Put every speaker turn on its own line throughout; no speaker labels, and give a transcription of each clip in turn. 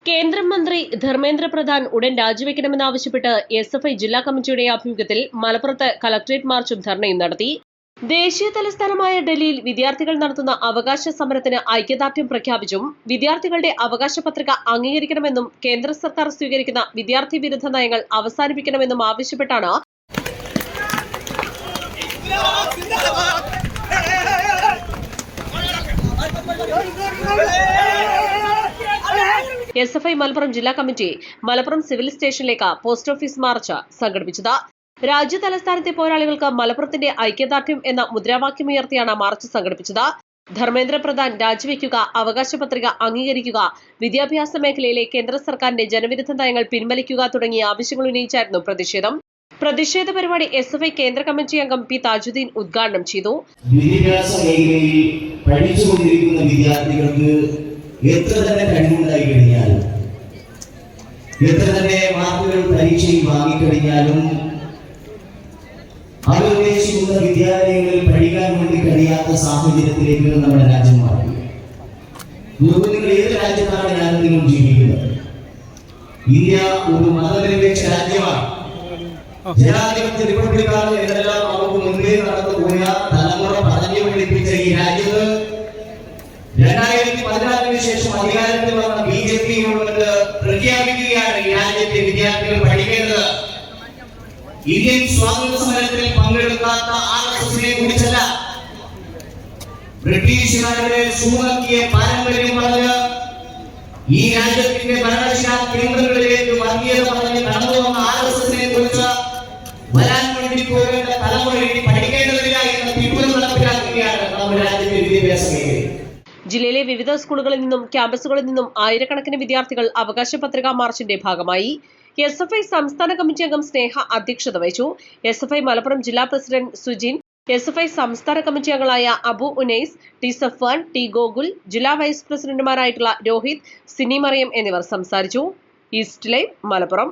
കേന്ദ്രമന്ത്രി ധർമ്മേന്ദ്ര പ്രധാൻ ഉടൻ രാജിവെക്കണമെന്നാവശ്യപ്പെട്ട് എസ്എഫ്ഐ ജില്ലാ കമ്മിറ്റിയുടെ ആഭിമുഖ്യത്തിൽ മലപ്പുറത്ത് കളക്ടറേറ്റ് മാർച്ചും ധർണയും നടത്തി. ദേശീയ തലസ്ഥാനമായ ഡൽഹിയിൽ വിദ്യാർത്ഥികൾ നടത്തുന്ന അവകാശ സമരത്തിന് ഐക്യദാർഢ്യം പ്രഖ്യാപിച്ചും വിദ്യാർത്ഥികളുടെ അവകാശ പത്രിക അംഗീകരിക്കണമെന്നും കേന്ദ്ര സർക്കാർ സ്വീകരിക്കുന്ന വിദ്യാർത്ഥി വിരുദ്ധ നയങ്ങൾ അവസാനിപ്പിക്കണമെന്നും ആവശ്യപ്പെട്ടാണ് എസ്എഫ്ഐ മലപ്പുറം ജില്ലാ കമ്മിറ്റി മലപ്പുറം സിവിൽ സ്റ്റേഷനിലേക്ക് പോസ്റ്റ് ഓഫീസ് മാർച്ച് സംഘടിപ്പിച്ചത്. രാജ്യ തലസ്ഥാനത്തെ പോരാളികൾക്ക് മലപ്പുറത്തിന്റെ ഐക്യദാർഢ്യം എന്ന മുദ്രാവാക്യമുയർത്തിയാണ് മാർച്ച് സംഘടിപ്പിച്ചത്. ധർമ്മേന്ദ്ര പ്രധാൻ രാജിവെക്കുക, അവകാശ പത്രിക അംഗീകരിക്കുക, വിദ്യാഭ്യാസ മേഖലയിലെ കേന്ദ്ര സർക്കാരിന്റെ ജനവിരുദ്ധ നയങ്ങൾ പിൻവലിക്കുക തുടങ്ങിയ ആവശ്യങ്ങൾ ഉന്നയിച്ചായിരുന്നു പ്രതിഷേധം. പ്രതിഷേധ പരിപാടി എസ്എഫ്ഐ കേന്ദ്ര കമ്മിറ്റി അംഗം പി താജുദ്ദീൻ ഉദ്ഘാടനം ചെയ്തു.
വിദ്യാഭ്യാസ മേഖലയിൽ പഠിച്ചുകൊണ്ടിരിക്കുന്ന വിദ്യാർത്ഥികൾക്ക് എത്ര തന്നെ കഴിവുണ്ടായി കഴിഞ്ഞാലും എത്ര തന്നെ മാർക്കുകൾ പരീക്ഷയിൽ വാങ്ങിക്കഴിഞ്ഞാലും അവരുദ്ദേശിക്കുന്ന വിദ്യാലയങ്ങളിൽ പഠിക്കാൻ വേണ്ടി കഴിയാത്ത സാഹചര്യത്തിലേക്ക് നമ്മുടെ രാജ്യം മാറി. നിങ്ങൾ ഏത് രാജ്യത്താണ് നിങ്ങൾ ജീവിക്കുന്നത്? ഇന്ത്യ ഒരു മതനിരപേക്ഷ രാജ്യമാണ്. ജനാധിപത്യ റിപ്പബ്ലിക്കാണ് എന്നെല്ലാം നമുക്ക് മുൻപേ നടന്നുപോയ തലമുറ പറഞ്ഞു പഠിപ്പിച്ച ഈ രാജ്യത്ത് 2014 ശേഷം അധികാരത്തിൽ വന്ന ബിജെപി ഗവൺമെന്റ് പ്രഖ്യാപിക്കുകയാണ് ഈ രാജ്യത്തെ വിദ്യാർത്ഥികൾ പഠിക്കേണ്ടത്. ഇന്ത്യൻ സ്വാതന്ത്ര്യ സമരത്തിൽ പങ്കെടുക്കാത്ത ആർഎസ്എസിനെ കുറിച്ചല്ല, ബ്രിട്ടീഷുകാരുടെ സുമുഖിയ പാരമ്പര്യം പറഞ്ഞ് ഈ രാജ്യത്തിന്റെ ഭരണശാ കേന്ദ്രങ്ങളിലേക്ക് വർഗീയത പറഞ്ഞ് കടന്നു വന്ന ആർഎസ്എസിനെ കുറിച്ച് വരാൻ വേണ്ടി പോകേണ്ട തലമുറ പഠിക്കേണ്ടതില്ല എന്ന തീരുമാനം നടപ്പിലാക്കുകയാണ് നമ്മുടെ രാജ്യത്തെ വിദ്യാഭ്യാസ മേഖല.
ജില്ലയിലെ വിവിധ സ്കൂളുകളിൽ നിന്നും ക്യാമ്പസുകളിൽ നിന്നും ആയിരക്കണക്കിന് വിദ്യാർത്ഥികൾ അവകാശ പത്രികാ മാർച്ചിന്റെ ഭാഗമായി. എസ്എഫ്ഐ സംസ്ഥാന കമ്മിറ്റി അംഗം സ്നേഹ അധ്യക്ഷത വഹിച്ചു. എസ്എഫ്ഐ മലപ്പുറം ജില്ലാ പ്രസിഡന്റ് സുജിൻ, എസ്എഫ്ഐ സംസ്ഥാന കമ്മിറ്റി അംഗങ്ങളായ അബു ഉനൈസ്, ടി സഫ്വാൻ, ടി ഗോകുൽ, ജില്ലാ വൈസ് പ്രസിഡന്റുമാരായിട്ടുള്ള രോഹിത്, സിനി മറിയം എന്നിവർ സംസാരിച്ചു. East live Malappuram.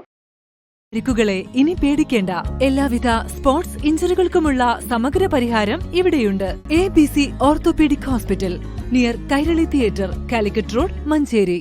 പരിക്കുകളെ ഇനി പേടിക്കേണ്ട. എല്ലാവിധ സ്പോർട്സ് ഇഞ്ചുറികൾക്കുമുള്ള സമഗ്ര പരിഹാരം ഇവിടെയുണ്ട്. ABC orthopaedic hospital, near Kairali theatre, Calicut road, Manjeri.